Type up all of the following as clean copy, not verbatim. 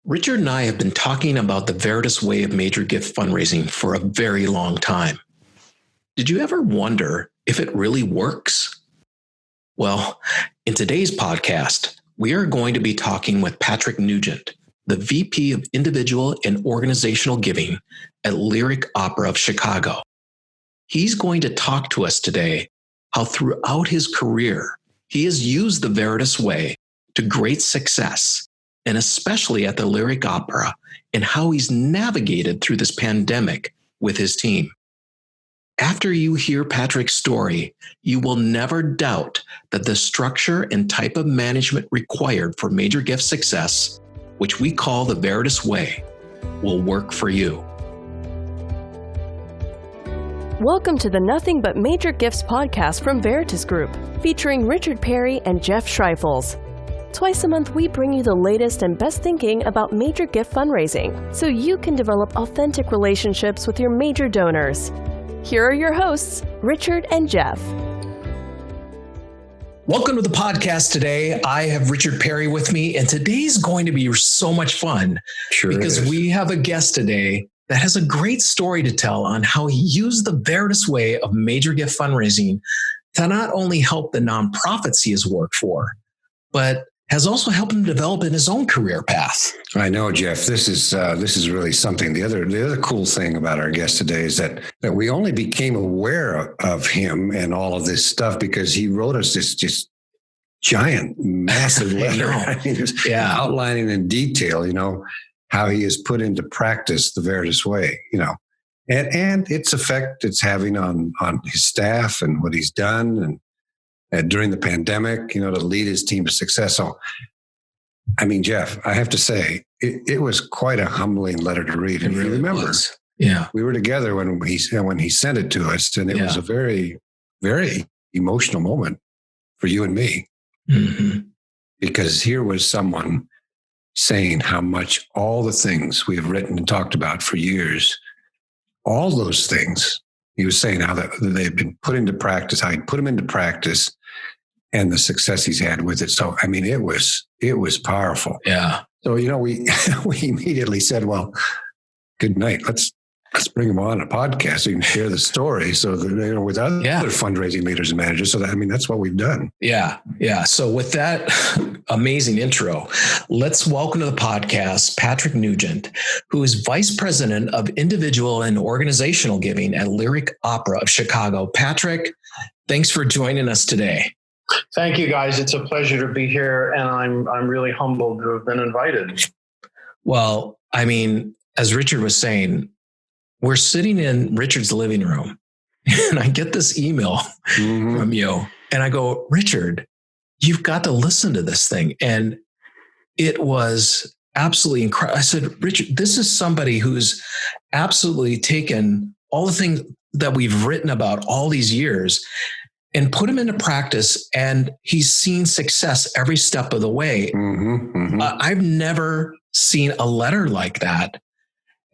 Richard and I have been talking about the Veritus Way of major gift fundraising for a very long time. Did you ever wonder if it really works? Well, in today's podcast, we are going to be talking with Patrick Nugent, the VP of Individual and Organizational Giving at Lyric Opera of Chicago. He's going to talk to us today how throughout his career, he has used the Veritus Way to great success, and especially at the Lyric Opera, and how he's navigated through this pandemic with his team. After you hear Patrick's story, you will never doubt that the structure and type of management required for major gift success, which we call the Veritus Way, will work for you. Welcome to the Nothing But Major Gifts podcast from Veritus Group, featuring Richard Perry and Jeff Schreifels. Twice a month, we bring you the latest and best thinking about major gift fundraising, so you can develop authentic relationships with your major donors. Here are your hosts, Richard and Jeff. Welcome to the podcast today. I have Richard Perry with me, and today's going to be so much fun because we have a guest today that has a great story to tell on how he used the Veritus Way of major gift fundraising to not only help the nonprofits he has worked for, but has also helped him develop in his own career path. I know, Jeff. This is really something. The other cool thing about our guest today is that we only became aware of him and all of this stuff because he wrote us this just giant, massive letter. Outlining in detail, how he has put into practice the Veritus Way, and its effect it's having on his staff and what he's done and during the pandemic, to lead his team to success. So, Jeff, I have to say, it was quite a humbling letter to read. And really you remember, we were together when he sent it to us, and it was a very, very emotional moment for you and me. Mm-hmm. Because here was someone saying how much all the things we have written and talked about for years, all those things, he was saying how that they've been put into practice. I put them into practice, and the success he's had with it. So, it was powerful. Yeah. So, we immediately said, well, good night. Let's bring him on a podcast so you can share the story. So that, with other fundraising leaders and managers. So that's what we've done. Yeah. Yeah. So with that amazing intro, let's welcome to the podcast, Patrick Nugent, who is Vice President of Individual and Organizational Giving at Lyric Opera of Chicago. Patrick, thanks for joining us today. Thank you, guys. It's a pleasure to be here, and I'm really humbled to have been invited. Well, as Richard was saying, we're sitting in Richard's living room, and I get this email from you, and I go, Richard, you've got to listen to this thing. And it was absolutely incredible. I said, Richard, this is somebody who's absolutely taken all the things that we've written about all these years and put them into practice, and he's seen success every step of the way. I've never seen a letter like that.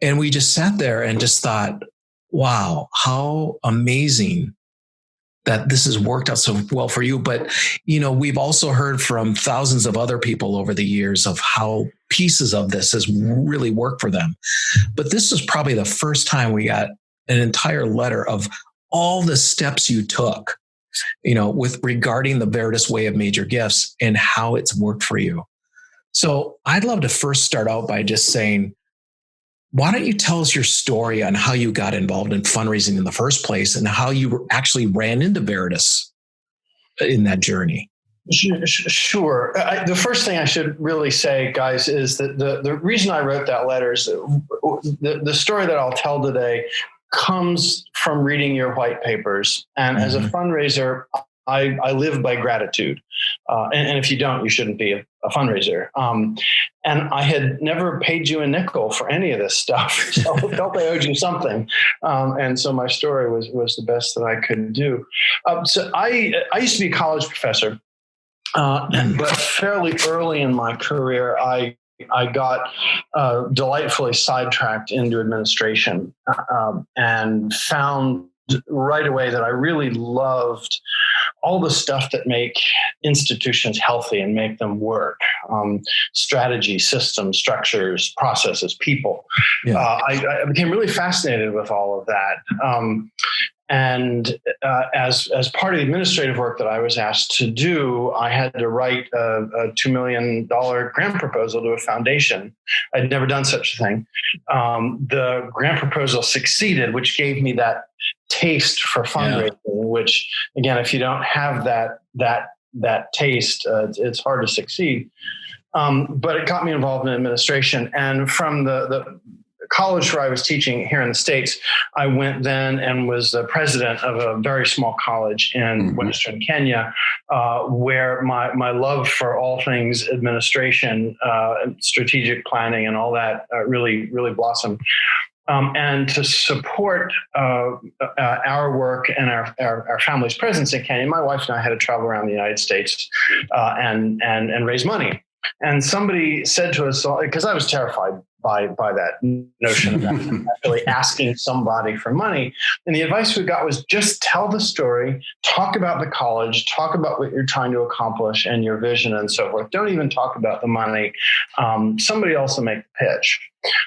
And we just sat there and just thought, wow, how amazing that this has worked out so well for you. But, we've also heard from thousands of other people over the years of how pieces of this has really worked for them. But this is probably the first time we got an entire letter of all the steps you took, with regarding the Veritus Way of major gifts and how it's worked for you. So I'd love to first start out by just saying, why don't you tell us your story on how you got involved in fundraising in the first place and how you actually ran into Veritus in that journey? Sure. The first thing I should really say, guys, is that the reason I wrote that letter is the story that I'll tell today comes from reading your white papers. And as a fundraiser, I live by gratitude. And if you don't, you shouldn't be a fundraiser. And I had never paid you a nickel for any of this stuff. So I felt I owed you something. And so my story was the best that I could do. So I used to be a college professor, but fairly early in my career, I got delightfully sidetracked into administration and found right away that I really loved all the stuff that make institutions healthy and make them work, strategy, systems, structures, processes, people. Yeah. I became really fascinated with all of that. And as part of the administrative work that I was asked to do, I had to write a $2 million grant proposal to a foundation. I'd never done such a thing. The grant proposal succeeded, which gave me that taste for fundraising, which, again, if you don't have that taste, it's hard to succeed. But it got me involved in administration. And from the college where I was teaching here in the States, I went then and was the president of a very small college in Western Kenya, where my love for all things administration, strategic planning, and all that really blossomed. And to support our work and our family's presence in Kenya, my wife and I had to travel around the United States and raise money. And somebody said to us, because I was terrified by that notion of actually asking somebody for money. And the advice we got was just tell the story, talk about the college, talk about what you're trying to accomplish and your vision and so forth. Don't even talk about the money. Somebody else will make the pitch.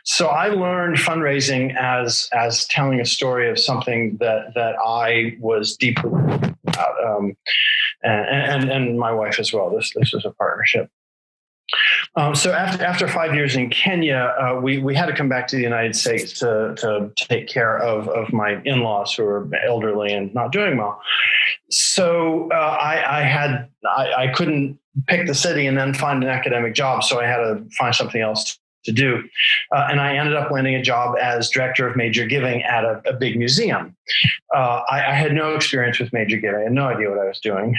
So I learned fundraising as telling a story of something that I was deeply about, and my wife as well. This was a partnership. So after 5 years in Kenya, we had to come back to the United States to take care of my in-laws who were elderly and not doing well. So I couldn't pick the city and then find an academic job, so I had to find something else to do. And I ended up landing a job as director of major giving at a big museum. I had no experience with major giving. I had no idea what I was doing.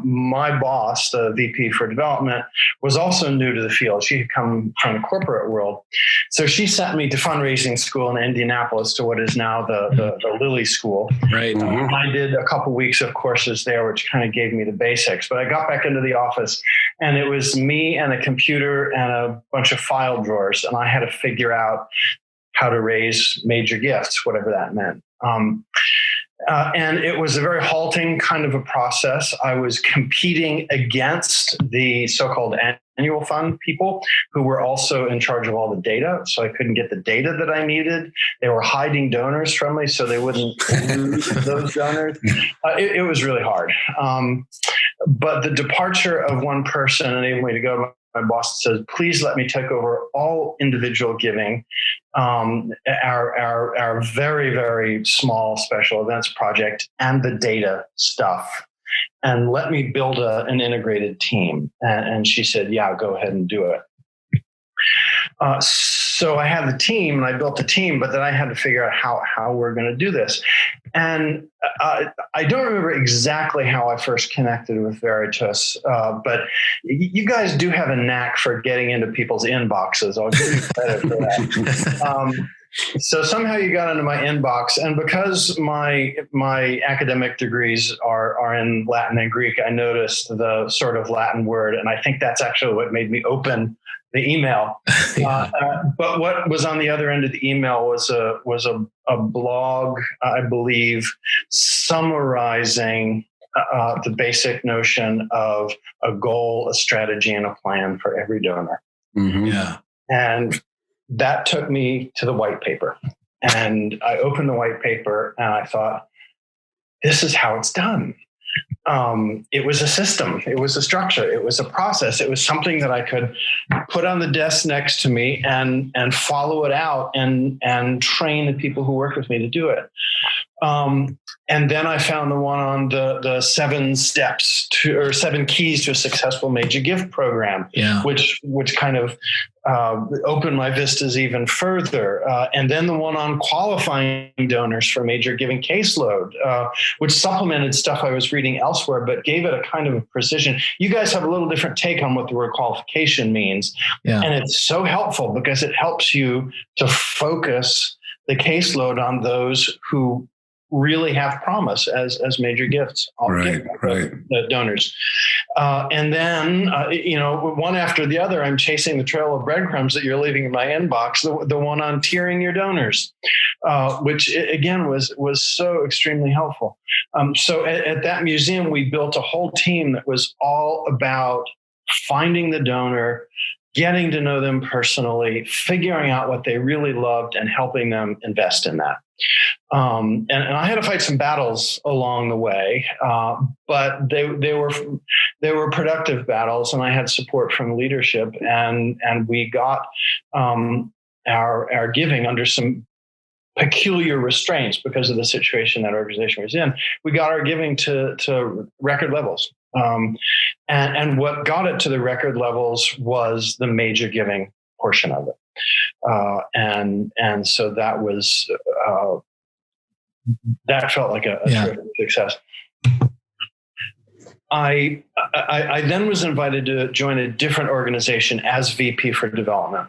My boss, the VP for development, was also new to the field. She had come from the corporate world. So she sent me to fundraising school in Indianapolis, to what is now the Lilly School. Right. I did a couple weeks of courses there, which kind of gave me the basics. But I got back into the office, and it was me and a computer and a bunch of file drawers, and I had to figure out how to raise major gifts, whatever that meant. And it was a very halting kind of a process. I was competing against the so-called annual fund people who were also in charge of all the data. So I couldn't get the data that I needed. They were hiding donors from me so they wouldn't lose those donors. It was really hard. But the departure of one person enabled me to go. My boss says, please let me take over all individual giving, our very, very small special events project and the data stuff, and let me build an integrated team. And she said, yeah, go ahead and do it. So I had the team and I built the team, but then I had to figure out how we're going to do this. And I don't remember exactly how I first connected with Veritus, but you guys do have a knack for getting into people's inboxes. I'll give you credit for that. So somehow you got into my inbox, and because my academic degrees are in Latin and Greek, I noticed the sort of Latin word, and I think that's actually what made me open the email. But what was on the other end of the email was a blog, I believe, summarizing the basic notion of a goal, a strategy, and a plan for every donor. Mm-hmm. Yeah. And that took me to the white paper. And I opened the white paper and I thought, this is how it's done. It was a system. It was a structure. It was a process. It was something that I could put on the desk next to me and follow it out and train the people who worked with me to do it. And then I found the one on the 7 steps or 7 keys to a successful major gift program, which kind of opened my vistas even further. And then the one on qualifying donors for major giving caseload, which supplemented stuff I was reading elsewhere, but gave it a kind of a precision. You guys have a little different take on what the word qualification means. Yeah. And it's so helpful because it helps you to focus the caseload on those who really have promise as major gifts. Right. The donors. And then, one after the other, I'm chasing the trail of breadcrumbs that you're leaving in my inbox, the one on tiering your donors, which again was so extremely helpful. So at that museum, we built a whole team that was all about finding the donor, getting to know them personally, figuring out what they really loved, and helping them invest in that. And I had to fight some battles along the way, but they were productive battles, and I had support from leadership, and we got our giving under some peculiar restraints because of the situation that organization was in. We got our giving to record levels. And what got it to the record levels was the major giving portion of it. And so that was, that felt like a terrific success. I then was invited to join a different organization as VP for development.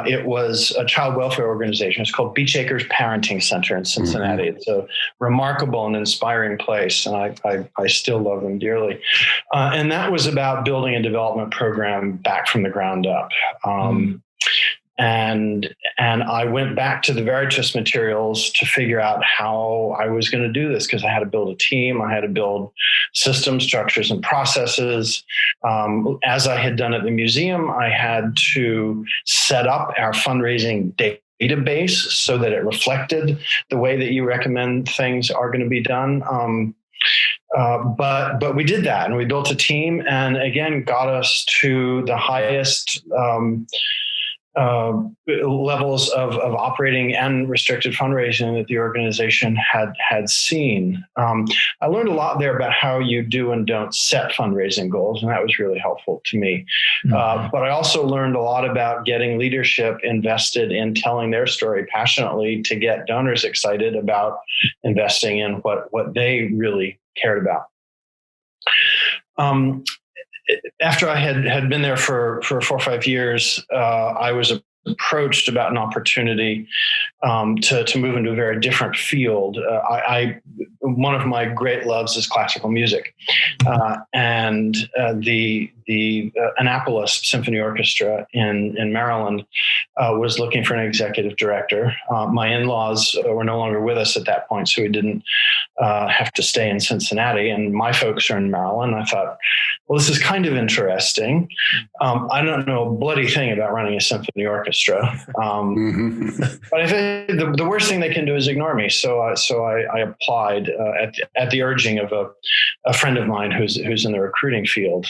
It was a child welfare organization. It's called Beach Acres Parenting Center in Cincinnati. Mm-hmm. It's a remarkable and inspiring place, and I still love them dearly. And that was about building a development program back from the ground up. And I went back to the Veritus materials to figure out how I was going to do this, because I had to build a team. I had to build systems, structures, and processes. As I had done at the museum, I had to set up our fundraising database so that it reflected the way that you recommend things are going to be done. But we did that, and we built a team, and again, got us to the highest levels of operating and restricted fundraising that the organization had seen. I learned a lot there about how you do and don't set fundraising goals, and that was really helpful to me. Mm-hmm. But I also learned a lot about getting leadership invested in telling their story passionately to get donors excited about investing in what they really cared about. After I had been there for 4 or 5 years, I was approached about an opportunity to move into a very different field. One of my great loves is classical music, and the Annapolis Symphony Orchestra in Maryland was looking for an executive director. My in-laws were no longer with us at that point, so we didn't have to stay in Cincinnati, and my folks are in Maryland. I thought, well, this is kind of interesting. I don't know a bloody thing about running a symphony orchestra. But I think the worst thing they can do is ignore me. So I applied at the urging of a friend of mine who's in the recruiting field.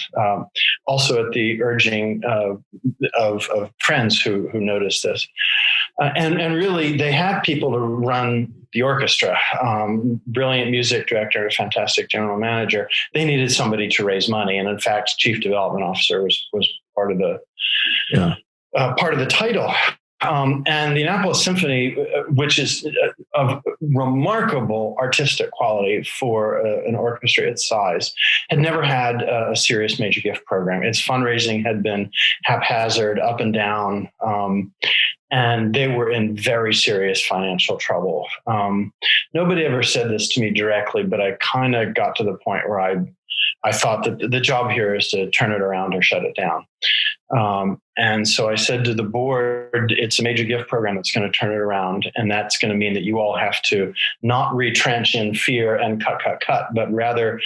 Also at the urging of friends who noticed this. And really, they had people to run the orchestra, brilliant music director, a fantastic general manager. They needed somebody to raise money. And in fact, chief development officer was part of the title. And the Annapolis Symphony, which is of remarkable artistic quality for an orchestra its size, had never had a serious major gift program. Its fundraising had been haphazard, up and down, and they were in very serious financial trouble. Nobody ever said this to me directly, but I kind of got to the point where I thought that the job here is to turn it around or shut it down. And so I said to the board, it's a major gift program that's going to turn it around. And that's going to mean that you all have to not retrench in fear and cut, but rather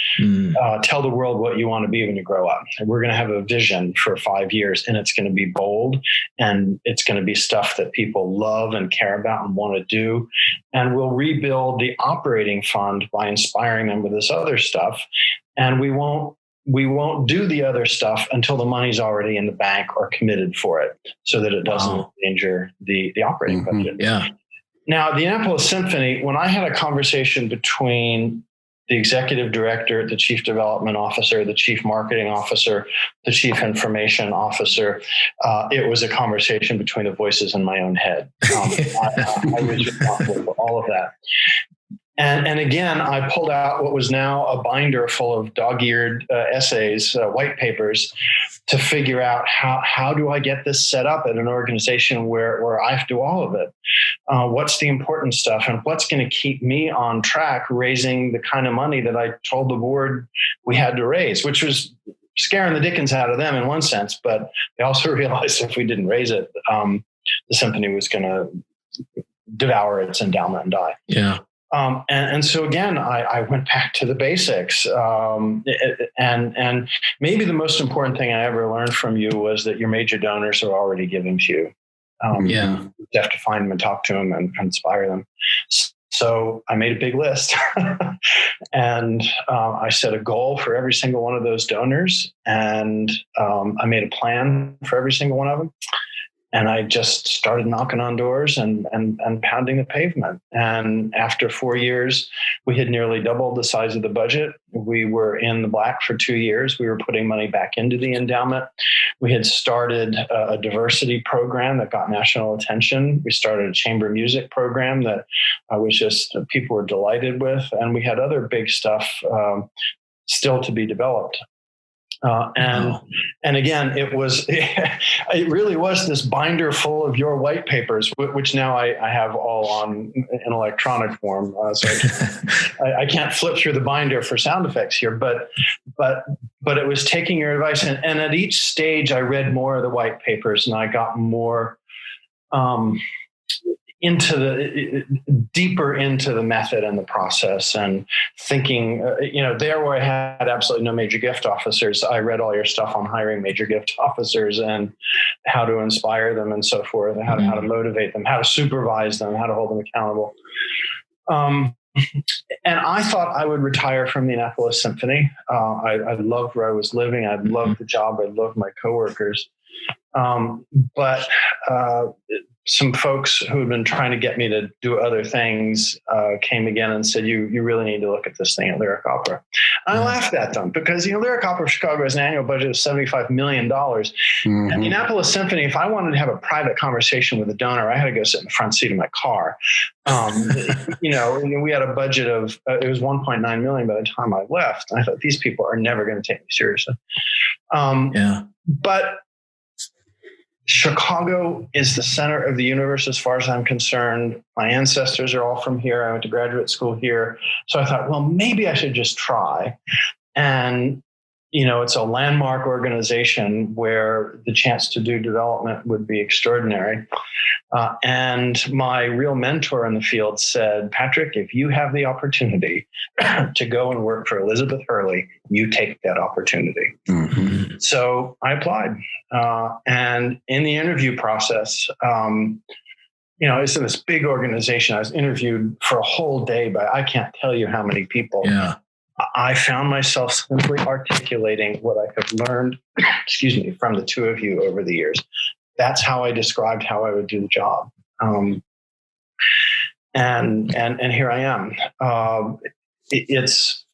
tell the world what you want to be when you grow up. And we're going to have a vision for 5 years, and it's going to be bold, and it's going to be stuff that people love and care about and want to do. And we'll rebuild the operating fund by inspiring them with this other stuff. And we won't do the other stuff until the money's already in the bank or committed for it, so that it doesn't endanger the operating budget. Yeah. Now, the Annapolis Symphony, when I had a conversation between the executive director, the chief development officer, the chief marketing officer, the chief information officer, it was a conversation between the voices in my own head. I was responsible for all of that. And again, I pulled out what was now a binder full of dog-eared essays, white papers, to figure out how do I get this set up at an organization where I have to do all of it? What's the important stuff, and what's going to keep me on track raising the kind of money that I told the board we had to raise, which was scaring the dickens out of them in one sense, but they also realized if we didn't raise it, the symphony was going to devour its endowment and die. Yeah. And so again, I went back to the basics. And maybe the most important thing I ever learned from you was that your major donors are already giving to you. You have to find them and talk to them and inspire them. So I made a big list and I set a goal for every single one of those donors. And I made a plan for every single one of them. And I just started knocking on doors and pounding the pavement. And after 4 years, we had nearly doubled the size of the budget. We were in the black for 2 years. We were putting money back into the endowment. We had started a diversity program that got national attention. We started a chamber music program that people were delighted with. And we had other big stuff still to be developed. And again, it really was this binder full of your white papers, which now I have all on in electronic form. So I can't flip through the binder for sound effects here, but it was taking your advice. And at each stage, I read more of the white papers and I got more, deeper into the method and the process, and thinking, there where I had absolutely no major gift officers, I read all your stuff on hiring major gift officers and how to inspire them and so forth, and how to motivate them, how to supervise them, how to hold them accountable. And I thought I would retire from the Indianapolis Symphony. I loved where I was living. I loved the job. I loved my coworkers. But some folks who had been trying to get me to do other things came again and said, you really need to look at this thing at Lyric Opera. And I laughed at them because, Lyric Opera of Chicago has an annual budget of $75 million. Mm-hmm. And the Indianapolis Symphony, if I wanted to have a private conversation with a donor, I had to go sit in the front seat of my car. We had a budget of, it was 1.9 million by the time I left. And I thought, these people are never going to take me seriously. But Chicago is the center of the universe as far as I'm concerned. My ancestors are all from here. I went to graduate school here. So I thought, well, maybe I should just try. And, it's a landmark organization where the chance to do development would be extraordinary. And my real mentor in the field said, Patrick, if you have the opportunity to go and work for Elizabeth Hurley, you take that opportunity. Mm-hmm. So I applied. And in the interview process, it's in this big organization. I was interviewed for a whole day by I can't tell you how many people. Yeah. I found myself simply articulating what I have learned, from the two of you over the years. That's how I described how I would do the job. And here I am. It's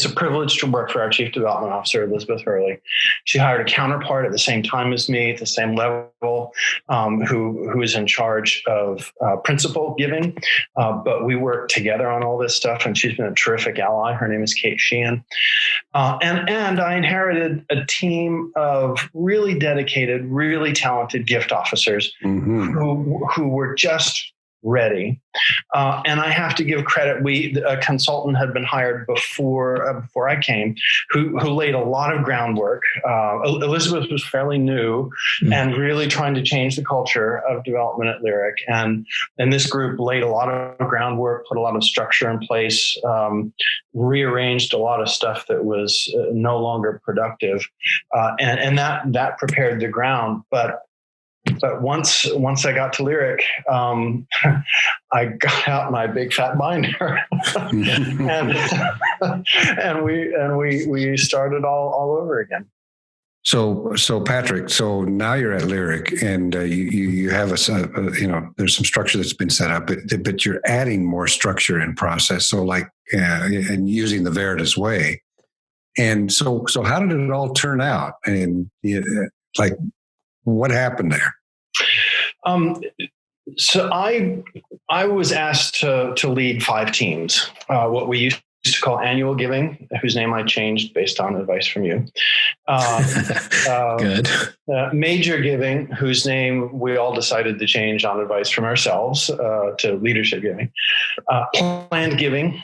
a privilege to work for our Chief Development Officer, Elizabeth Hurley. She hired a counterpart at the same time as me, at the same level, who is in charge of principal giving. But we work together on all this stuff, and she's been a terrific ally. Her name is Kate Sheehan. And I inherited a team of really dedicated, really talented gift officers who were just ready. And I have to give credit. A consultant had been hired before I came, who laid a lot of groundwork. Elizabeth was fairly new and really trying to change the culture of development at Lyric. And this group laid a lot of groundwork, put a lot of structure in place, rearranged a lot of stuff that was no longer productive. And that prepared the ground. But once I got to Lyric, I got out my big fat binder, and we started all over again. So Patrick, so now you're at Lyric, and you have there's some structure that's been set up, but you're adding more structure and process. So and using the Veritus Way, and so how did it all turn out? And what happened there? So I was asked to lead 5 teams, what we used to call annual giving, whose name I changed based on advice from you. Good. Major giving, whose name we all decided to change on advice from ourselves to leadership giving. Planned giving,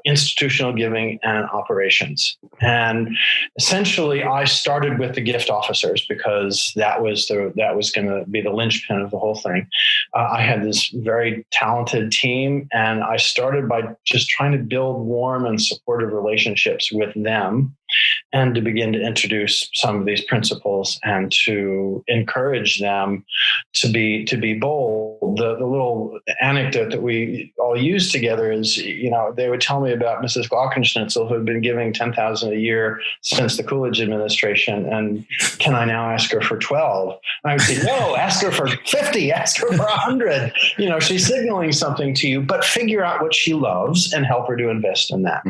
institutional giving, and operations. And essentially, I started with the gift officers because that was going to be the linchpin of the whole thing. I had this very talented team, and I started by just trying to build warm and supportive relationships with them, and to begin to introduce some of these principles and to encourage them to be bold. The little anecdote that we all use together is, they would tell me about Mrs. Glockenschnitzel, who had been giving $10,000 a year since the Coolidge administration, and can I now ask her for 12? And I would say, no, ask her for 50, ask her for 100. She's signaling something to you, but figure out what she loves and help her to invest in that.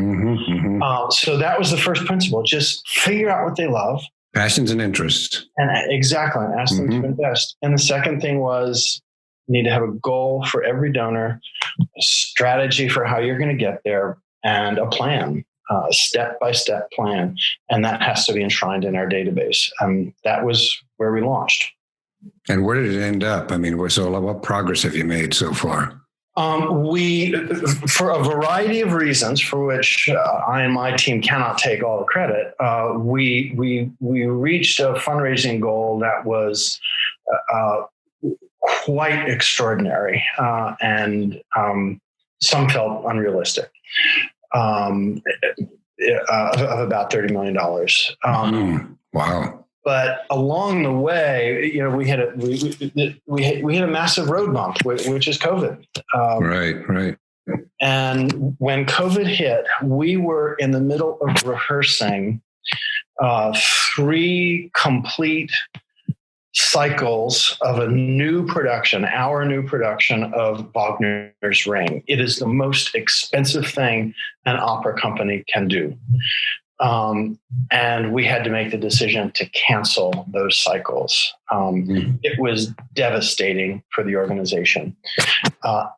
So that was the first principle. Just figure out what they love. Passions and interests. And exactly. And ask them to invest. And the second thing was, you need to have a goal for every donor, a strategy for how you're going to get there, and a plan, a step-by-step plan. And that has to be enshrined in our database. That was where we launched. And where did it end up? I mean, so what progress have you made so far? We, for a variety of reasons, for which I and my team cannot take all the credit, we reached a fundraising goal that was quite extraordinary, and some felt unrealistic, of about $30 million. Wow. But along the way, we had a massive road bump, which is COVID. Right. And when COVID hit, we were in the middle of rehearsing 3 complete cycles of our new production of Wagner's Ring. It is the most expensive thing an opera company can do. And we had to make the decision to cancel those cycles. It was devastating for the organization.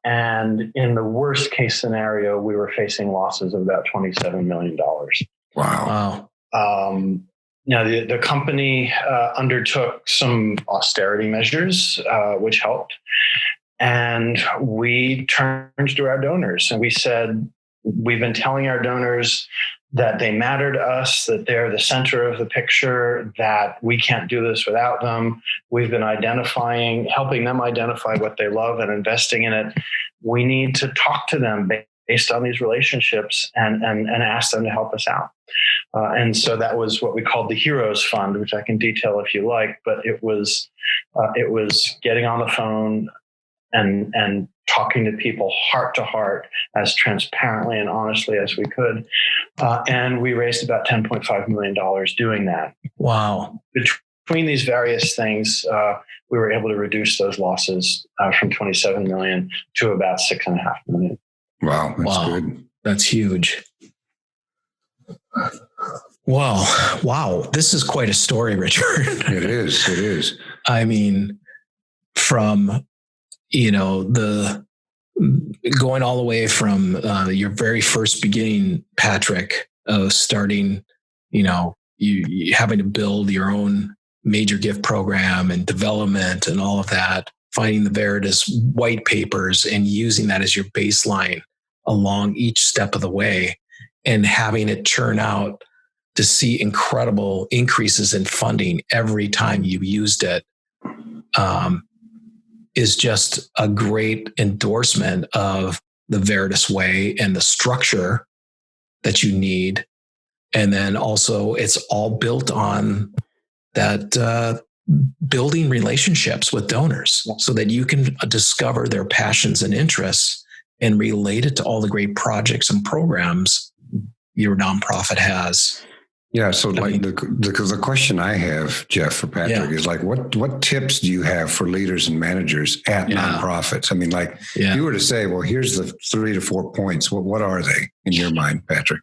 And in the worst case scenario, we were facing losses of about $27 million. Wow. Now, the company undertook some austerity measures, which helped. And we turned to our donors and we said, we've been telling our donors that they matter to us, that they're the center of the picture, that we can't do this without them. We've been helping them identify what they love and investing in it. We need to talk to them based on these relationships and ask them to help us out. And so that was what we called the Heroes Fund, which I can detail if you like, but it was getting on the phone and talking to people heart to heart as transparently and honestly as we could. And we raised about $10.5 million doing that. Wow. Between these various things, we were able to reduce those losses from 27 million to about 6.5 million. Wow. That's good. That's huge. Wow. This is quite a story, Richard. It is. I mean, from, the going all the way from your very first beginning, Patrick, of starting, you having to build your own major gift program and development and all of that, finding the Veritus white papers and using that as your baseline along each step of the way, and having it churn out to see incredible increases in funding every time you used it, is just a great endorsement of the Veritus Way and the structure that you need. And then also it's all built on that building relationships with donors so that you can discover their passions and interests and relate it to all the great projects and programs your nonprofit has. Yeah. So the question I have, Jeff, for Patrick is like, what tips do you have for leaders and managers at nonprofits? I mean, if you were to say, well, here's the 3 to 4 points, what are they in your mind, Patrick?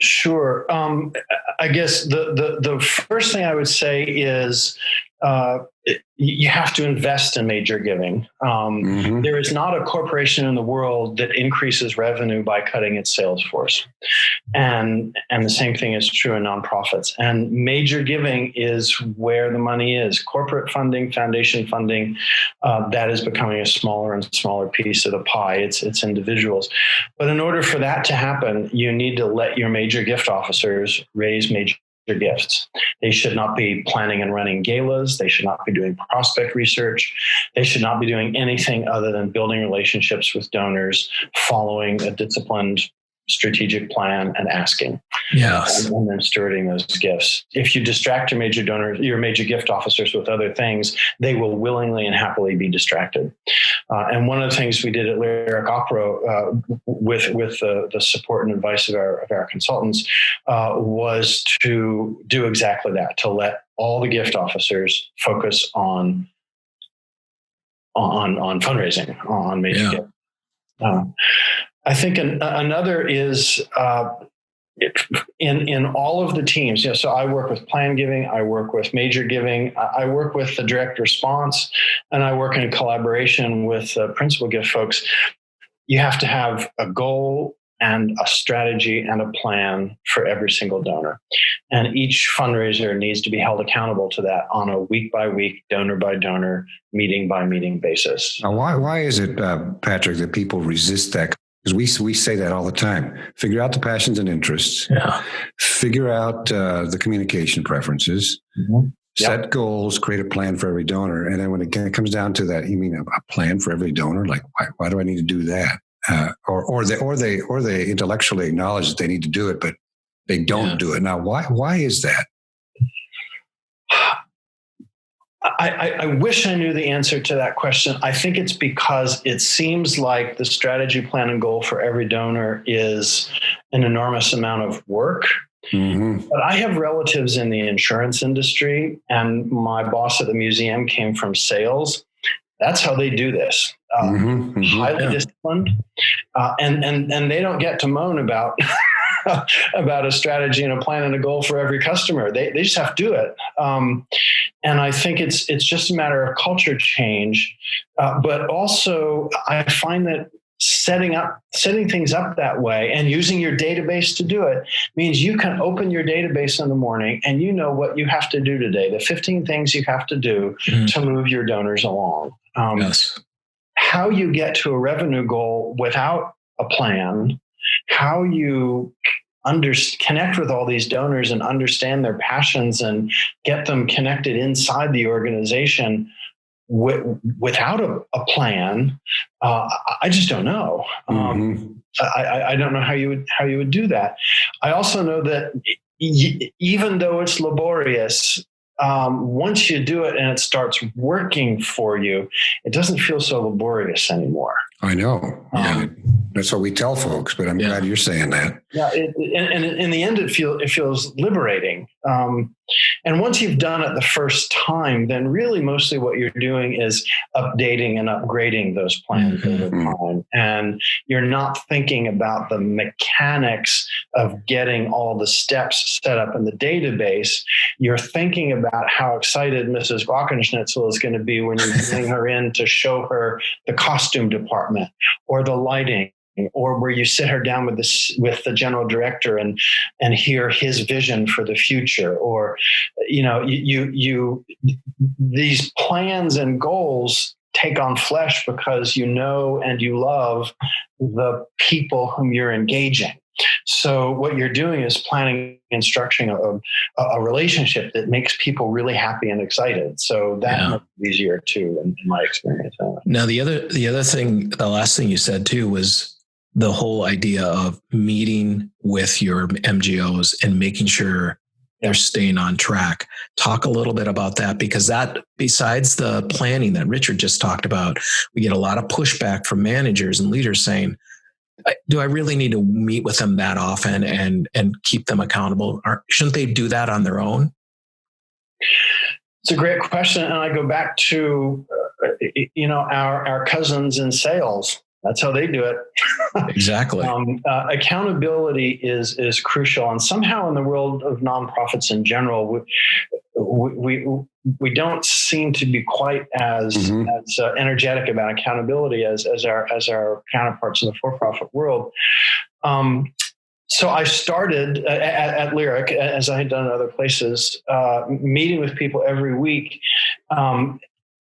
Sure. I guess the first thing I would say is you have to invest in major giving. There is not a corporation in the world that increases revenue by cutting its sales force. And the same thing is true in nonprofits. And major giving is where the money is. Corporate funding, foundation funding, that is becoming a smaller and smaller piece of the pie. It's individuals. But in order for that to happen, you need to let your major gift officers raise major gifts. They should not be planning and running galas. They should not be doing prospect research. They should not be doing anything other than building relationships with donors, following a disciplined strategic plan and asking. Yes. And then stewarding those gifts. If you distract your major donors, your major gift officers with other things, they will willingly and happily be distracted. And one of the things we did at Lyric Opera with the support and advice of our consultants was to do exactly that, to let all the gift officers focus on fundraising, on major gifts. I think another is in all of the teams. So I work with plan giving, I work with major giving, I work with the direct response, and I work in collaboration with principal gift folks. You have to have a goal and a strategy and a plan for every single donor. And each fundraiser needs to be held accountable to that on a week by week, donor by donor, meeting by meeting basis. Now, why is it, Patrick, that people resist that? Because we say that all the time. Figure out the passions and interests. Yeah. Figure out the communication preferences. Set goals. Create a plan for every donor. And then when it comes down to that, you mean a plan for every donor? Like, why do I need to do that? Or they intellectually acknowledge that they need to do it, but they don't do it. Now, why is that? I wish I knew the answer to that question. I think it's because it seems like the strategy, plan, and goal for every donor is an enormous amount of work. But I have relatives in the insurance industry, and my boss at the museum came from sales. That's how they do this. Highly disciplined. And they don't get to moan about about a strategy and a plan and a goal for every customer. They just have to do it. And I think it's just a matter of culture change. But also I find that setting things up that way and using your database to do it means you can open your database in the morning and you know what you have to do today, the 15 things you have to do to move your donors along. How you get to a revenue goal without a plan, how you connect with all these donors and understand their passions and get them connected inside the organization without a plan, I just don't know. I don't know how you would do that. I also know that even though it's laborious, once you do it and it starts working for you, it doesn't feel so laborious anymore. I know. That's what we tell folks, but I'm glad you're saying that. Yeah, and in the end, it feels liberating. And once you've done it the first time, then really mostly what you're doing is updating and upgrading those plans over time. And you're not thinking about the mechanics of getting all the steps set up in the database. You're thinking about how excited Mrs. Glockenschnitzel is going to be when you bring her in to show her the costume department or the lighting, or where you sit her down with the general director and hear his vision for the future, or these plans and goals take on flesh because you know and you love the people whom you're engaging. So what you're doing is planning and structuring a relationship that makes people really happy and excited. So that makes it easier too, in my experience. Now, the other thing, the last thing you said too, was the whole idea of meeting with your MGOs and making sure they're staying on track. Talk a little bit about that, because that, besides the planning that Richard just talked about, we get a lot of pushback from managers and leaders saying, do I really need to meet with them that often and keep them accountable? Shouldn't they do that on their own? It's a great question. And I go back to, our cousins in sales. That's how they do it. Exactly. Accountability is crucial, and somehow in the world of nonprofits in general, we don't seem to be quite as energetic about accountability as our counterparts in the for-profit world. So I started at Lyric, as I had done in other places, meeting with people every week,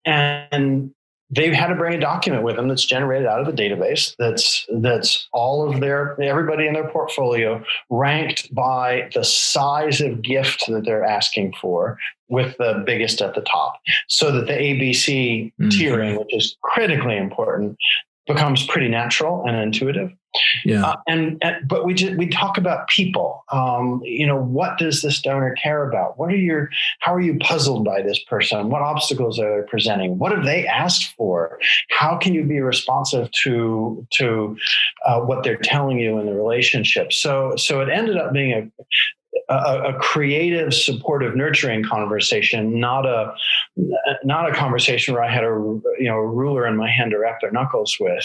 and they had to bring a document with them that's generated out of the database. That's all of everybody in their portfolio ranked by the size of gift that they're asking for, with the biggest at the top, so that the ABC tiering, which is critically important, becomes pretty natural and intuitive. Yeah. But we talk about people. What does this donor care about? How are you puzzled by this person? What obstacles are they presenting? What have they asked for? How can you be responsive to what they're telling you in the relationship? So it ended up being a creative, supportive, nurturing conversation, not a conversation where I had a ruler in my hand to wrap their knuckles with.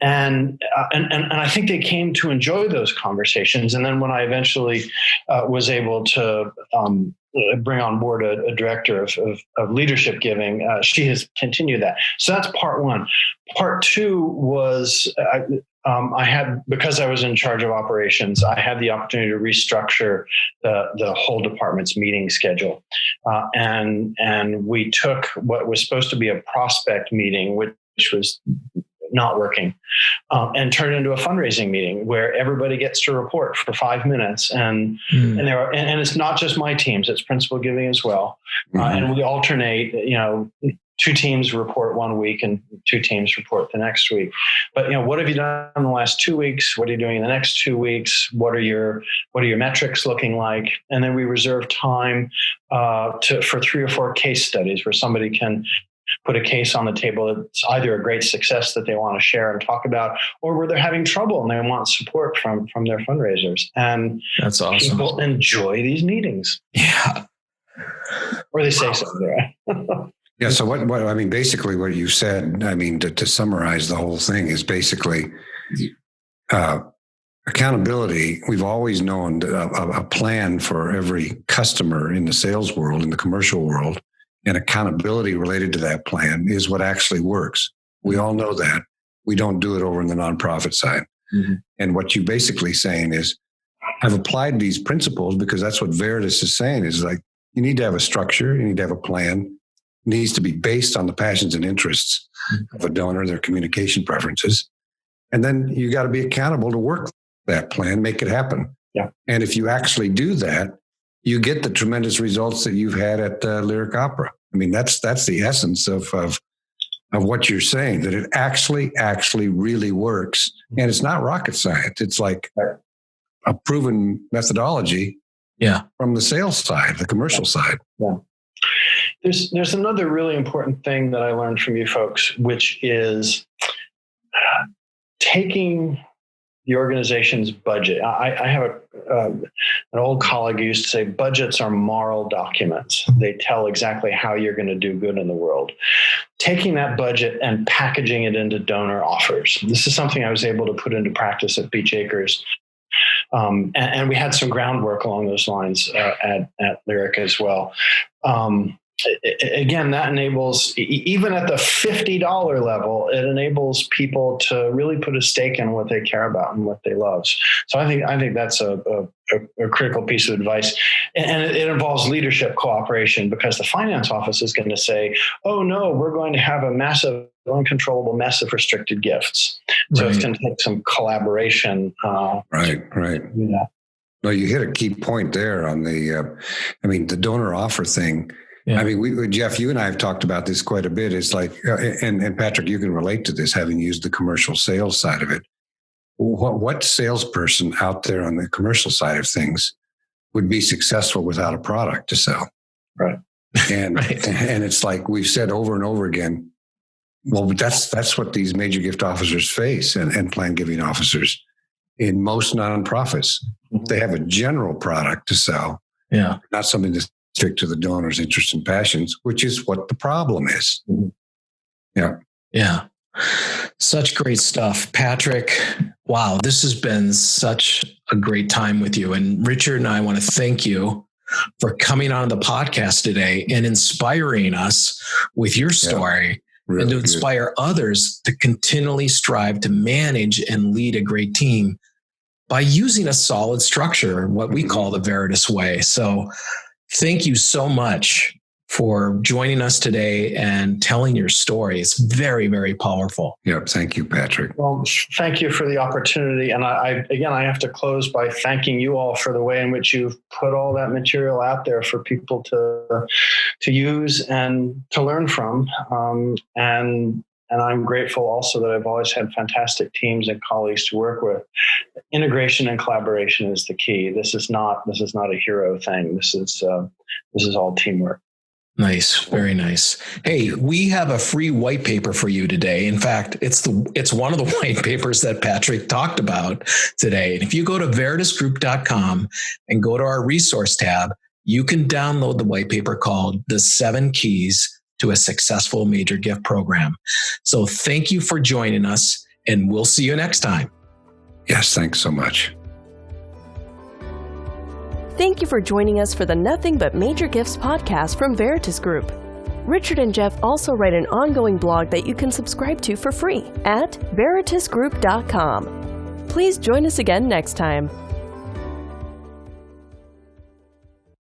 And I think they came to enjoy those conversations. And then when I eventually was able to bring on board a director of leadership giving, she has continued that. So that's part one. Part two was I had, because I was in charge of operations, I had the opportunity to restructure the whole department's meeting schedule, and we took what was supposed to be a prospect meeting, which was not working, and turn it into a fundraising meeting where everybody gets to report for 5 minutes. And it's not just my teams, it's principal giving as well. And we alternate, 2 teams report 1 week and 2 teams report the next week. But, what have you done in the last 2 weeks? What are you doing in the next 2 weeks? What are your metrics looking like? And then we reserve time for 3 or 4 case studies where somebody can put a case on the table that's either a great success that they want to share and talk about, or where they're having trouble and they want support from their fundraisers. And that's awesome. People enjoy these meetings. Yeah. Or they say something, right? Yeah. So what basically what you said, to summarize the whole thing is basically accountability. We've always known a plan for every customer in the sales world, in the commercial world. And accountability related to that plan is what actually works. We all know that. We don't do it over in the nonprofit side. Mm-hmm. And what you're basically saying is, I've applied these principles because that's what Veritus is saying, is like, you need to have a structure, you need to have a plan. It needs to be based on the passions and interests of a donor, their communication preferences. And then you got to be accountable to work that plan, make it happen. Yeah. And if you actually do that, you get the tremendous results that you've had at Lyric Opera. That's the essence of what you're saying, that it actually really works. And it's not rocket science. It's like a proven methodology from the sales side, the commercial side. Yeah. There's another really important thing that I learned from you folks, which is taking the organization's budget. I have an old colleague who used to say, budgets are moral documents. They tell exactly how you're going to do good in the world. Taking that budget and packaging it into donor offers. This is something I was able to put into practice at Beach Acres. And we had some groundwork along those lines at Lyric as well. Again, that enables, even at the $50 level, it enables people to really put a stake in what they care about and what they love. So I think that's a critical piece of advice. And it involves leadership cooperation, because the finance office is going to say, oh no, we're going to have a massive, uncontrollable mess of restricted gifts. So It's going to take some collaboration. Right. Yeah. No, you hit a key point there on the donor offer thing. Yeah. Jeff, you and I have talked about this quite a bit. It's like, and Patrick, you can relate to this, having used the commercial sales side of it. What salesperson out there on the commercial side of things would be successful without a product to sell? Right. And and it's like we've said over and over again, well, that's what these major gift officers face, and plan giving officers in most nonprofits. Mm-hmm. They have a general product to sell, not something to stick to the donor's interests and passions, which is what the problem is. Yeah. Such great stuff, Patrick. Wow, this has been such a great time with you. And Richard and I want to thank you for coming on the podcast today and inspiring us with your story, really, and to inspire others to continually strive to manage and lead a great team by using a solid structure, what we call the Veritus Way. So thank you so much for joining us today and telling your story. It's very, very powerful. Yep. Thank you, Patrick. Well, thank you for the opportunity. And I have to close by thanking you all for the way in which you've put all that material out there for people to use and to learn from. And I'm grateful also that I've always had fantastic teams and colleagues to work with. Integration and collaboration is the key. This is not a hero thing. This is all teamwork. Nice. Very nice. Hey, we have a free white paper for you today. In fact, it's one of the white papers that Patrick talked about today. And if you go to veritusgroup.com and go to our resource tab, you can download the white paper called The 7 Keys to a Successful Major Gift Program. So thank you for joining us, and we'll see you next time. Yes, thanks so much. Thank you for joining us for the Nothing But Major Gifts podcast from Veritus Group. Richard and Jeff also write an ongoing blog that you can subscribe to for free at veritusgroup.com. Please join us again next time.